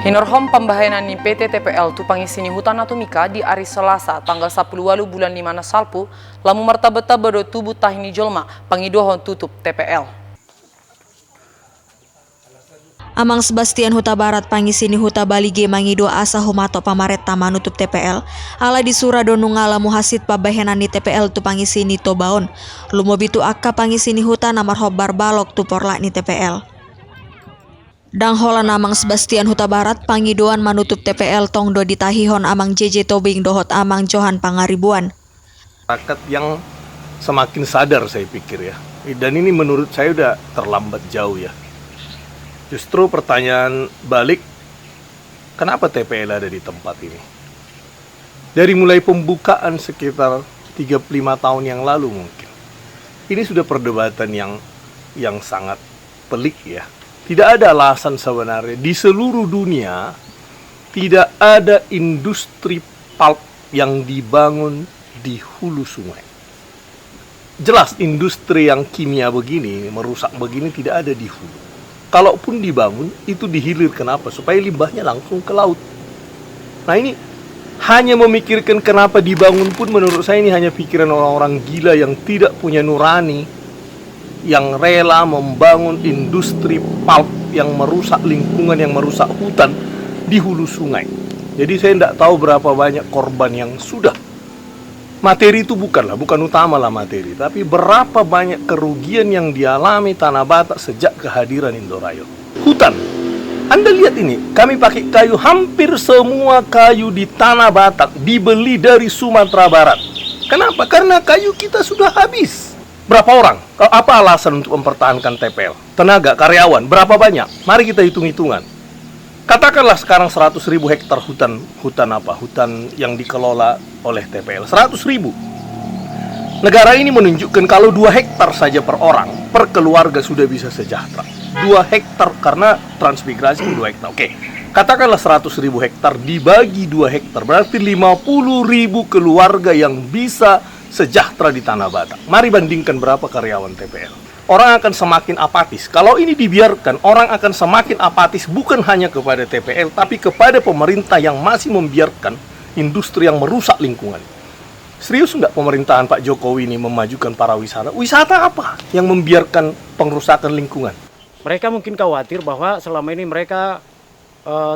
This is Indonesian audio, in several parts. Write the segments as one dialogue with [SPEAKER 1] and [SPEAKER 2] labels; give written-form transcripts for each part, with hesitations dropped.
[SPEAKER 1] Hinorhom pembahayanan ni PT TPL tu pangisini hutan atomika di hari Selasa tanggal 10 bulan 5 salpu lamu martabeta bedo tubuh tahini jolma pangidohon tutup TPL.
[SPEAKER 2] Amang Sebastian Huta Barat pangisini Huta Balige mangido asa humato pamareta manutup TPL ala di Suradonu ngalamu hasit pabahenan di TPL tu pangisini tobaon lumobitu akka pangisini huta namar hobar balok tu porla ni TPL. Dang hola namang Sebastian Huta Barat pangidoan manutup TPL tongdo ditahihon amang JJ Tobing dohot amang Johan Pangaribuan.
[SPEAKER 3] Masyarakat yang semakin sadar saya pikir ya. Dan ini menurut saya udah terlambat jauh ya. Justru pertanyaan balik, kenapa TPL ada di tempat ini? Dari mulai pembukaan sekitar 35 tahun yang lalu mungkin. Ini sudah perdebatan yang sangat pelik ya. Tidak ada alasan sebenarnya di seluruh dunia tidak ada industri pulp yang dibangun di hulu sungai. Jelas industri yang kimia begini, merusak begini tidak ada di hulu. Kalaupun dibangun itu di hilir, kenapa? Supaya limbahnya langsung ke laut. Nah ini hanya memikirkan kenapa dibangun pun menurut saya ini hanya pikiran orang-orang gila yang tidak punya nurani, yang rela membangun industri pulp yang merusak lingkungan, yang merusak hutan di hulu sungai. Jadi saya tidak tahu berapa banyak korban yang sudah. Materi itu bukan utama lah materi, tapi berapa banyak kerugian yang dialami Tanah Batak sejak kehadiran Indorayo. Hutan, Anda lihat ini, kami pakai kayu, hampir semua kayu di Tanah Batak dibeli dari Sumatera Barat. Kenapa? Karena kayu kita sudah habis. Berapa orang? Apa alasan untuk mempertahankan TPL? Tenaga, karyawan, berapa banyak? Mari kita hitung-hitungan. Katakanlah sekarang 100.000 hektar hutan yang dikelola oleh TPL. 100.000. Negara ini menunjukkan kalau 2 hektar saja per orang, per keluarga sudah bisa sejahtera. 2 hektar karena transmigrasi 2 hektar. Oke. Katakanlah 100.000 hektar dibagi 2 hektar, berarti 50.000 keluarga yang bisa sejahtera di Tanah Batak. Mari bandingkan berapa karyawan TPL. Orang akan semakin apatis. Kalau ini dibiarkan, orang akan semakin apatis bukan hanya kepada TPL, tapi kepada pemerintah yang masih membiarkan industri yang merusak lingkungan. Serius nggak pemerintahan Pak Jokowi ini memajukan para wisata? Wisata apa yang membiarkan pengrusakan lingkungan?
[SPEAKER 4] Mereka mungkin khawatir bahwa selama ini mereka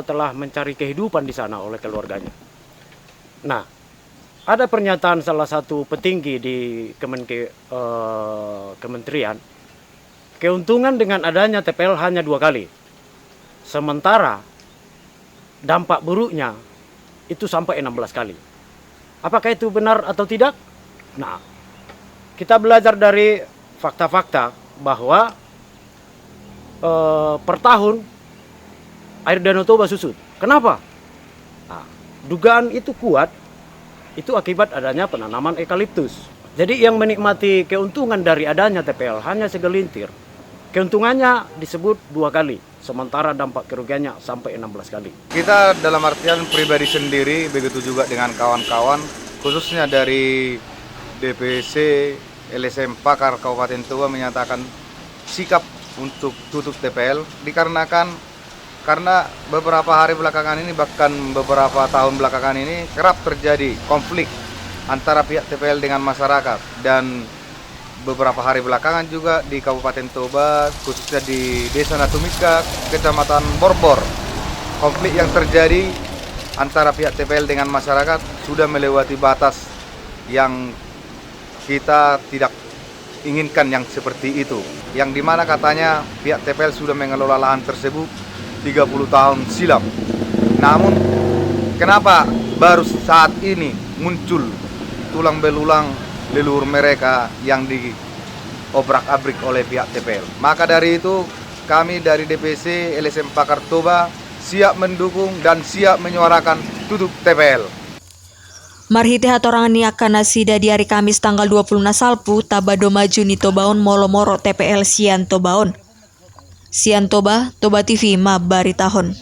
[SPEAKER 4] telah mencari kehidupan di sana oleh keluarganya. Nah, ada pernyataan salah satu petinggi di kementerian, keuntungan dengan adanya TPL hanya 2 kali. Sementara dampak buruknya itu sampai 16 kali. Apakah itu benar atau tidak? Nah, kita belajar dari fakta-fakta bahwa per tahun air Danau Toba susut. Kenapa? Nah, dugaan itu kuat. Itu akibat adanya penanaman eukaliptus. Jadi yang menikmati keuntungan dari adanya TPL hanya segelintir. Keuntungannya disebut 2 kali, sementara dampak kerugiannya sampai 16 kali.
[SPEAKER 5] Kita dalam artian pribadi sendiri, begitu juga dengan kawan-kawan, khususnya dari DPC LSM Pakar Kabupaten Toba menyatakan sikap untuk tutup TPL karena beberapa hari belakangan ini, bahkan beberapa tahun belakangan ini kerap terjadi konflik antara pihak TPL dengan masyarakat. Dan beberapa hari belakangan juga di Kabupaten Toba, khususnya di Desa Natumika, Kecamatan Borbor, konflik yang terjadi antara pihak TPL dengan masyarakat sudah melewati batas yang kita tidak inginkan yang seperti itu. Yang dimana katanya pihak TPL sudah mengelola lahan tersebut 30 tahun silam. Namun kenapa baru saat ini muncul tulang belulang leluhur mereka yang diobrak-abrik oleh pihak TPL? Maka dari itu kami dari DPC LSM Pakar Toba siap mendukung dan siap menyuarakan tutup TPL.
[SPEAKER 2] Marhiti hatorangan niakana sida di hari Kamis tanggal 20 salpu tabado maju ni Tobaon molomoro TPL Sian Tobaon. Sian Toba, Toba TV, Mabaritahon.